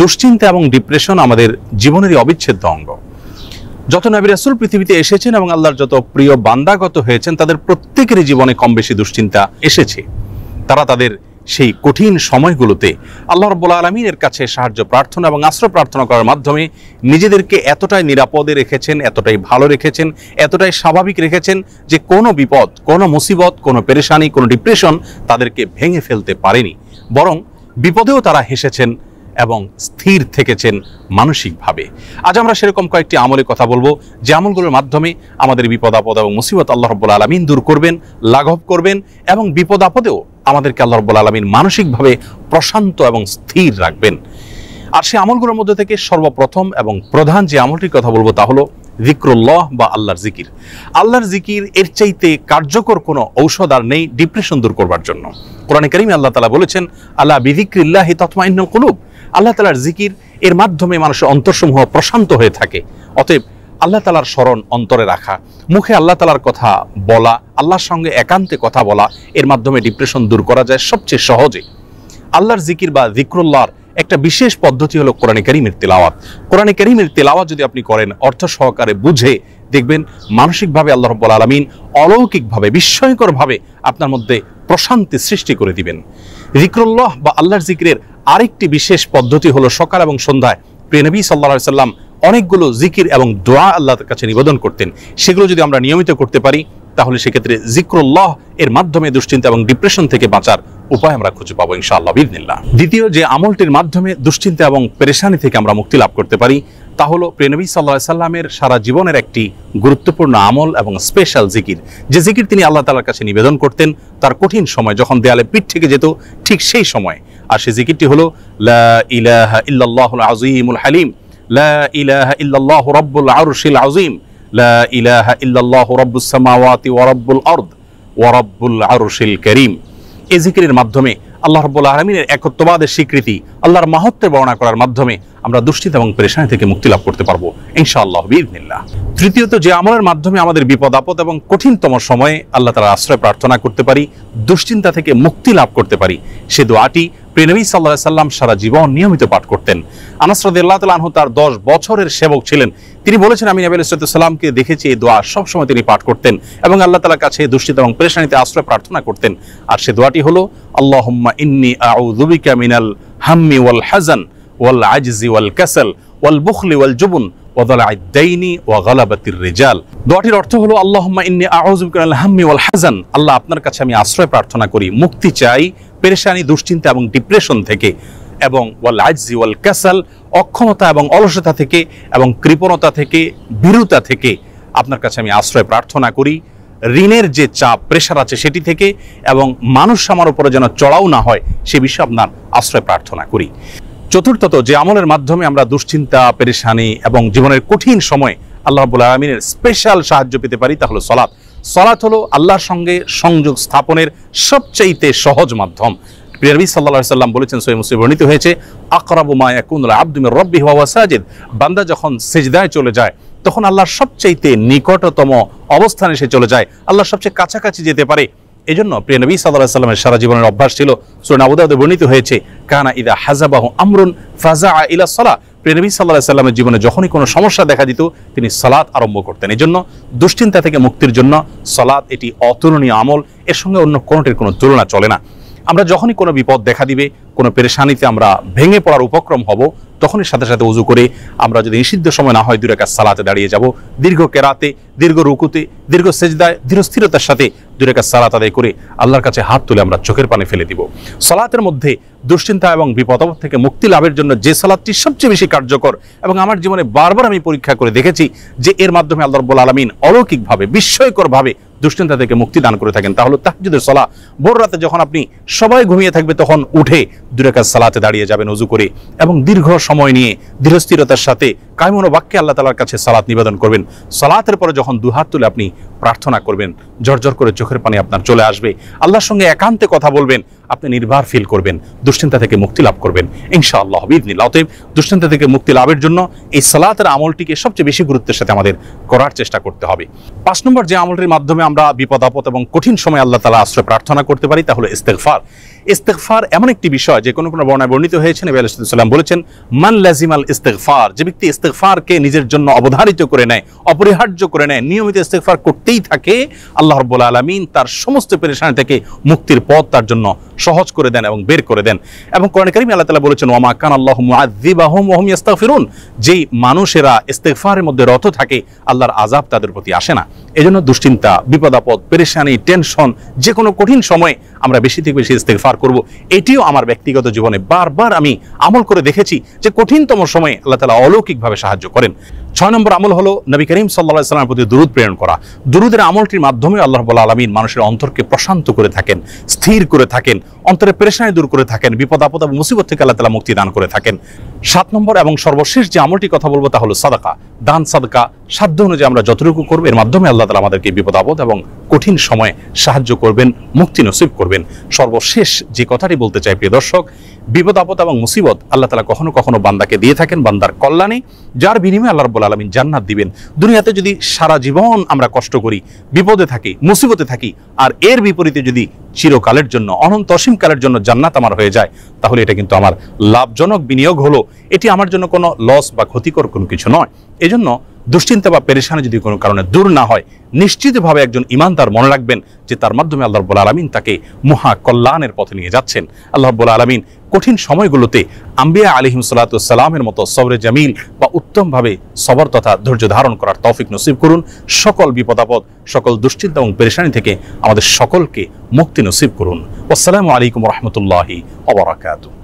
দুশ্চিন্তা এবং ডিপ্রেশন আমাদের জীবনেরই অবিচ্ছেদ্য অঙ্গ। যত নবী রাসূল পৃথিবীতে এসেছেন এবং আল্লাহর যত প্রিয় বান্দাগত হয়েছেন, তাদের প্রত্যেকেরই জীবনে কম বেশি দুশ্চিন্তা এসেছে। তারা তাদের সেই কঠিন সময়গুলোতে আল্লাহ রাব্বুল আলামিনের কাছে সাহায্য প্রার্থনা এবং আশ্রয় প্রার্থনা করার মাধ্যমে নিজেদেরকে এতটাই নিরাপদে রেখেছেন, এতটাই ভালো রেখেছেন, এতটাই স্বাভাবিক রেখেছেন যে কোনো বিপদ, কোনো মুসিবত, কোনো পেরেশানি, কোনো ডিপ্রেশন তাদেরকে ভেঙে ফেলতে পারেনি। বরং বিপদেও তারা হেসেছেন এবং স্থির থেকেছেন মানসিকভাবে। আজ আমরা সেরকম কয়েকটি আমলের কথা বলবো, যে আমলগুলোর মাধ্যমে আমাদের বিপদ আপদ এবং মুসিবত আল্লাহ রাব্বুল আলামিন দূর করবেন, লাঘব করবেন এবং বিপদ আপদেও আমাদেরকে আল্লাহ রাব্বুল আলামিন মানসিকভাবে প্রশান্ত এবং স্থির রাখবেন। আর সেই আমলগুলোর মধ্যে থেকে সর্বপ্রথম এবং প্রধান যে আমলটির কথা বলবো তা হলো যিকরুল্লাহ বা আল্লাহর জিকির। আল্লাহর জিকির এর চাইতে কার্যকর কোনো ঔষধ আর নেই ডিপ্রেশন দূর করবার জন্য। কোরআনে কারীমে আল্লাহ তাআলা বলেছেন, আলা বিযিকরিল্লাহি তাতমাইন্নুল কুলুব। আল্লাহ তাআলার জিকির এর মাধ্যমে মানুষের অন্তরসমূহ প্রশান্ত হয়ে থাকে। অতএব আল্লাহ তাআলার স্মরণ অন্তরে রাখা, মুখে আল্লাহ তাআলার কথা বলা, আল্লাহর সঙ্গে একান্তে কথা বলা, এর মাধ্যমে ডিপ্রেশন দূর করা যায় সবচেয়ে সহজে। আল্লাহর জিকির বা যিকরুল্লাহর একটা বিশেষ পদ্ধতি হলো কোরআনে কারীমের তিলাওয়াত। কোরআনে কারীমের তিলাওয়াত যদি আপনি করেন অর্থ সহকারে বুঝে, দেখবেন মানসিকভাবে আল্লাহ রাব্বুল আলামিন অলৌকিকভাবে, বিস্ময়করভাবে আপনার মধ্যে প্রশান্তি সৃষ্টি করে দিবেন। যিকরুল্লাহ বা আল্লাহর জিকিরের আরেকটি বিশেষ পদ্ধতি হলো সকাল এবং সন্ধ্যায় প্রিয় নবী সাল্লাল্লাহু আলাইহি সাল্লাম অনেকগুলো জিকির এবং দোয়া আল্লাহর কাছে নিবেদন করতেন। সেগুলো যদি আমরা নিয়মিত করতে পারি তাহলে সেক্ষেত্রে যিকরুল্লাহ এর মাধ্যমে দুশ্চিন্তা এবং ডিপ্রেশন থেকে বাঁচার উপায় আমরা খুঁজে পাবো ইনশাআল্লাহ বিইذনিল্লাহ। দ্বিতীয় যে আমলটির মাধ্যমে দুশ্চিন্তা এবং পেরেশানি থেকে আমরা মুক্তি লাভ করতে পারি তা হলো প্রিয় নবী সাল্লাল্লাহু আলাইহি সাল্লামের সারা জীবনের একটি গুরুত্বপূর্ণ আমল এবং স্পেশাল জিকির, যে জিকির তিনি আল্লাহ তাআলার কাছে নিবেদন করতেন তার কঠিন সময়, যখন দেয়ালে পিঠ থেকে যেত ঠিক সেই সময়। আর সেই জিকিরটি হলো লা ইলাহা ইল্লাল্লাহুল আযীমুল হালিম, লা ইলাহা ইল্লাল্লাহু রাব্বুল আরশিল আযীম, লা ইলাহা ইল্লাল্লাহু রাব্বুস সামাওয়াতি ওয়া রাব্বুল আরদ ওয়া রাব্বুল আরশিল কারীম। এই জিকিরের মাধ্যমে আল্লাহ রাব্বুল আলামিনের একত্ববাদের স্বীকৃতি, আল্লাহর মাহাত্ম্যের বর্ণনা করার মাধ্যমে আমরা দুশ্চিন্তা এবং পেরেশানি থেকে মুক্তি লাভ করতে পারবো ইনশাআল্লাহ বিইذনিল্লাহ। তৃতীয়ত যে আমলের মাধ্যমে আমাদের বিপদ আপদ এবং কঠিনতম সময়ে আল্লাহ তাআলার আশ্রয় প্রার্থনা করতে পারি, দুশ্চিন্তা থেকে মুক্তি লাভ করতে পারি, সে দোয়াটি প্রিয় নবী সাল্লাল্লাহু আলাইহি সাল্লাম সারা জীবন নিয়মিত পাঠ করতেন। আনাস রাদিয়াল্লাহু তাআলা আনহু তার 10 বছরের সেবক ছিলেন। তিনি বলেছেন, আমি নবী আলাইহিস সালামকে দেখেছি এই দোয়া সবসময় তিনি পাঠ করতেন এবং আল্লাহ তাআলার কাছে দুশ্চিন্তা এবং পেরেশানিতে আশ্রয় প্রার্থনা করতেন। আর সে দোয়াটি হলো আল্লাহুম্মা ইন্নী আউযু বিকা মিনাল হাম্মি ওয়াল হাযান ওয়াল আজজি ওয়াল কাসাল ওয়াল বুখলি ওয়াল জুবন ওয়া যালা'আদ দাইনি ওয়া গালাবাতির রিজাল। দোয়াটির অর্থ হলো আল্লাহুম্মা ইন্নী আউযু বিকা মিনাল হাম্মি ওয়াল হাযান, আল্লাহ আপনার কাছে আমি আশ্রয় প্রার্থনা করি, মুক্তি চাই পেরেশানি, দুশ্চিন্তা এবং ডিপ্রেশন থেকে, এবং ওয়াল আজজি ওয়াল কাসাল, অক্ষমতা এবং অলসতা থেকে এবং কৃপণতা থেকে, ভীরুতা থেকে আপনার কাছে আমি আশ্রয় প্রার্থনা করি, ঋণের যে চাপ প্রেশার আছে সেটি থেকে, এবং মানুষ আমার উপরে যেন চড়াও না হয় সে বিষয়ে আপনার আশ্রয় প্রার্থনা করি। চতুর্থত যে আমলের মাধ্যমে আমরা দুশ্চিন্তা, পেরেশানি এবং জীবনের কঠিন সময় আল্লাহ রাব্বুল আলামিনের স্পেশাল সাহায্য পেতে পারি তা হলো সালাত। সালাত হলো আল্লাহর সঙ্গে সংযোগ স্থাপনের সবচাইতে সহজ মাধ্যম। প্রিয় নবী সাল্লাল্লাহু আলাইহি সাল্লাম বলেছেন, সহিহ মুসলিমে বর্ণিত হয়েছে, আকরাবু মা ইয়াকুনুল আবদু মির রাব্বিহি ওয়া হুয়া সাজিদ, বান্দা যখন সিজদায় চলে যায় তখন আল্লাহর সবচাইতে নিকটতম অবস্থানে সে চলে যায়, আল্লাহর সবচেয়ে কাছাকাছি যেতে পারে। এজন্য প্রিয় নবী সাল্লাল্লাহু আলাইহি সাল্লামের সারা জীবনের অভ্যাস ছিল, সূরা আবু দাউদে বর্ণিত হয়েছে, কানা ইযা হাযাবাহু আমরুন ফাযাআ ইলা সালাহ, প্রিয় নবী সাল্লাল্লাহু আলাইহি সাল্লামের জীবনে যখনই কোনো সমস্যা দেখা দিত তিনি সালাত আরম্ভ করতেন। এজন্য দুশ্চিন্তা থেকে মুক্তির জন্য সালাত এটি অতুলনীয় আমল, এর সঙ্গে অন্য কোনোটির কোনো তুলনা চলে না। আমরা যখনই কোনো বিপদ দেখা দিবে, কোনো পেরেশানিতে আমরা ভেঙে পড়ার উপক্রম হব, তখনই সাথে সাথে ওযু করে আমরা যদি নিষিদ্ধ সময় না হয় 2 রাকাত সালাতে দাঁড়িয়ে যাব, দীর্ঘ কেরাতে, দীর্ঘ রুকুতে, দীর্ঘ সেজদায় ধীর স্থিরতার সাথে 2 রাকাত সালাত আদায় করে আল্লাহর কাছে হাত তুলে আমরা চোখের পানি ফেলে দিব। সালাতের মধ্যে দুশ্চিন্তা এবং বিপদ থেকে মুক্তি লাভের জন্য যে সালাতটি সবচেয়ে বেশি কার্যকর এবং আমার জীবনে বারবার আমি পরীক্ষা করে দেখেছি যে এর মাধ্যমে আল্লাহ রাব্বুল আলামিন অলৌকিকভাবে, বিস্ময়করভাবে দুশ্চিন্তা থেকে মুক্তি দান করে থাকেন, তা হলো তাহাজ্জুদের সালাত। ভোর রাতে যখন আপনি সবাই ঘুমিয়ে থাকবে তখন উঠে 2 রাকাত সালাতে দাঁড়িয়ে যাবেন ওযু করে এবং দীর্ঘ সময় নিয়ে ধীরস্থিরতার সাথে কায়মন বাক্যে আল্লাহ তাআলার কাছে সালাত নিবেদন করবেন। সালাতের পরে যখন 2 হাত তুলে আপনি প্রার্থনা করবেন, ঝরঝর করে চোখের পানি আপনার চলে আসবে। আল্লাহর সঙ্গে একান্তে কথা বলবেন, আপনি নির্ভর ফিল করবেন, দুশ্চিন্তা থেকে মুক্তি লাভ করবেন ইনশাআল্লাহ বিইذনিল্লাহ। অতএব দুশ্চিন্তা থেকে মুক্তি লাভের জন্য এই সালাতের আমলটিকে সবচেয়ে বেশি গুরুত্বের সাথে আমাদের করার চেষ্টা করতে হবে। ৫ নম্বর যে আমলটির মাধ্যমে আমরা বিপদ আপদ এবং কঠিন সময় আল্লাহ তাআলা আশ্রয় প্রার্থনা করতে পারি তা হলো ইস্তেগফার। ইস্তেগফার এমন একটি বিষয় যে কোনো বর্ণনায় বর্ণিত হয়েছে, নবী আলাইহিস সালাম বলেছেন, মান লাজিমাল ইস্তেগফার, যে ব্যক্তি ইস্তেগফারকে নিজের জন্য অবধারিত করে নেয়, অপরিহার্য করে নেয়, নিয়মিত ইস্তেগফার করতেই থাকে, আল্লাহ রাব্বুল আলামিন তার সমস্ত পেরেশানি থেকে মুক্তির পথ তার জন্য সহজ করে দেন এবং বের করে দেন। এবং কোরআনে কারীমে আল্লাহ তাআলা বলেছেন, ওয়া মা কানা আল্লাহু মুআযযিবাহুম ওয়া হুম ইস্তাগফিরুন, যেই মানুষেরা ইস্তেগফারের মধ্যে রত থাকে আল্লাহর আযাব তাদের প্রতি আসে না। এজন্য দুশ্চিন্তা, বিপদ আপদ, পেরেশানি, টেনশন, যে কোনো কঠিন সময়ে আমরা বেশি থেকে বেশি ইস্তেগফার করব। এটিও আমার ব্যক্তিগত জীবনে বারবার আমি আমল করে দেখেছি যে কঠিনতম সময়ে আল্লাহ তাআলা অলৌকিকভাবে সাহায্য করেন। ৬ নম্বর আমল হলো নবী করিম সাল্লাল্লাহু আলাইহি ওয়াসাল্লামের প্রতি দুরূদ প্রেরণ করা। দুরূদের আমলটির মাধ্যমে আল্লাহ রাব্বুল আলামিন মানুষের অন্তরকে প্রশান্ত করে থাকেন, স্থির করে থাকেন, অন্তরের পেরেশানি দূর করে থাকেন, বিপদ আপদ এবং মুসিবত থেকে আল্লাহ তাআলা মুক্তি দান করে থাকেন। ৭ নম্বর এবং সর্বশেষ যে আমলটি কথা বলবো তা হলো সাদাকা, দান সাদকা। সাধ্য অনুযায়ী আমরা যতটুকু করব এর মাধ্যমে আল্লাহ তাআলা আমাদেরকে বিপদ আপদ এবং কঠিন সময়ে সাহায্য করবেন, মুক্তি নসিব করবেন। সর্বশেষ যে কথাটি বলতে চাই প্রিয় দর্শক, বিপদ আপদ এবং মুসিবত আল্লাহ তাআলা কখনো কখনো বান্দাকে দিয়ে থাকেন বান্দার কল্যাণে, যার বিনিময়ে আল্লাহ রাব্বুল আলামিন জান্নাত দিবেন। দুনিয়াতে যদি সারা জীবন আমরা কষ্ট করি, বিপদে থাকি, মুসিবতে থাকি, আর এর বিপরীতে যদি চিরকালের জন্য, অনন্ত অসীমকালের জন্য জান্নাত আমার হয়ে যায়, তাহলে এটা কিন্তু আমার লাভজনক বিনিয়োগ হলো। এটি আমার জন্য কোনো লস বা ক্ষতিকর কোনো কিছু নয়। এজন্য দুশ্চিন্তা বা পেরেশানি যদি কোনো কারণে দূর না হয়, নিশ্চিতভাবে একজন ঈমানদার মনে রাখবেন যে তার মাধ্যমে আল্লাহ রাব্বুল আলামিন তাকে মহা কল্যাণের পথে নিয়ে যাচ্ছেন। আল্লাহ রাব্বুল আলামিন কঠিন সময়গুলোতে আম্বিয়া আলাইহিস সালাতু ওয়াস সালামের মতো সবরে জামিল বা উত্তমভাবে সবর তথা ধৈর্য ধারণ করার তৌফিক নসিব করুন। সকল বিপদ আপদ, সকল দুশ্চিন্তা এবং পেরেশানি থেকে আমাদের সকলকে মুক্তি নসিব করুন। আসসালামু আলাইকুম ওয়া রাহমাতুল্লাহি ওয়া বারাকাতুহু।